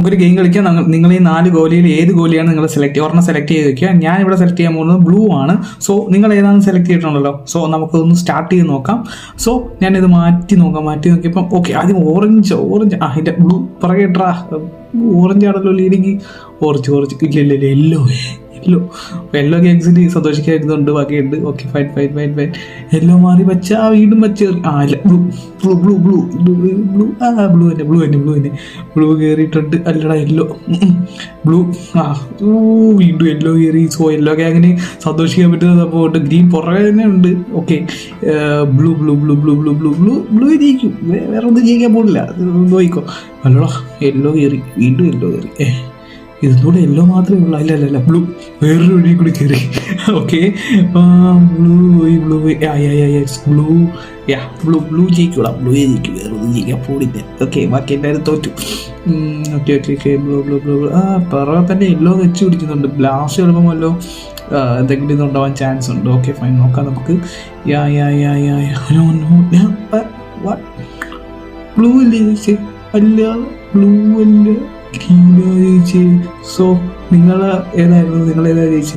നമുക്കൊരു ഗെയിം കളിക്കാം. നിങ്ങൾ ഈ 4 ഗോലിയിൽ ഏത് ഗോലിയാണ് നിങ്ങൾ ഒരെണ്ണം സെലക്ട് ചെയ്ത് വെക്കുക. ഞാൻ ഇവിടെ സെലക്ട് ചെയ്യാൻ പോകുന്നത് ബ്ലൂ ആണ്. സോ നിങ്ങൾ ഏതാണ് സെലക്ട് ചെയ്തിട്ടുണ്ടല്ലോ. സോ നമുക്കൊന്ന് സ്റ്റാർട്ട് ചെയ്ത് നോക്കാം. സോ ഞാനിത് മാറ്റി നോക്കിയപ്പം ഓക്കെ, ആദ്യം ഓറഞ്ച് അതിൻ്റെ ബ്ലൂ പറയട്ടാ. ഓറഞ്ച് ആണല്ലോ ലീഡിങ്. ഓറഞ്ച് ഇല്ല യെല്ലോ എക്സിറ്റ് സന്തോഷിക്കായിരുന്നുണ്ട്. ബാക്കിയുണ്ട്. Okay fine. യെല്ലോ മാറി പച്ച, വീണ്ടും പച്ച. ഇല്ല ബ്ലൂ കയറിയിട്ടുണ്ട്. അല്ലടാ യെല്ലോ ബ്ലൂ വീണ്ടും യെല്ലോ കയറി. സോ യെല്ലോ ഗ്യാങ്ങിന് സന്തോഷിക്കാൻ പറ്റുന്ന സംഭവമുണ്ട്. ഗ്രീൻ പുറകെ തന്നെ ഉണ്ട്. ഓക്കെ ബ്ലൂ ജയിക്കും. വേറെ ഒന്നും ജയിക്കാൻ പോകില്ല. നോക്കിക്കോ. അല്ലടാ യെല്ലോ കയറി. വീണ്ടും യെല്ലോ കയറി. ഇതിലൂടെ യെല്ലോ മാത്രമേ ഉള്ളൂ. അല്ല ബ്ലൂ വേറൊരു വഴി കൂടി കയറി. Okay blue ജയിക്കൂടാ. ബ്ലൂ ജയിക്കും. വേറൊന്നും ജയിക്കാൻ പോടില്ല. ഓക്കെ ബാക്കി എല്ലാവരും തോറ്റു. ഓക്കെ ബ്ലൂ പിറകെ തന്നെ യെല്ലോ വെച്ച് പിടിക്കുന്നുണ്ട്. ലാസ്റ്റ് എളുപ്പമല്ലോ എന്തെങ്കിലും ഇതുണ്ടാവാൻ ചാൻസ് ഉണ്ട്. ഓക്കെ ഫൈൻ, നോക്കാം നമുക്ക്. ബ്ലൂ അല്ലേ ജയിച്ചേ? അല്ല ബ്ലൂ അല്ല ഗ്രീനാ ജയിച്ചേ. സോ നിങ്ങൾ ഏതായിരുന്നു? നിങ്ങൾ ഏതാ ജയിച്ചത്?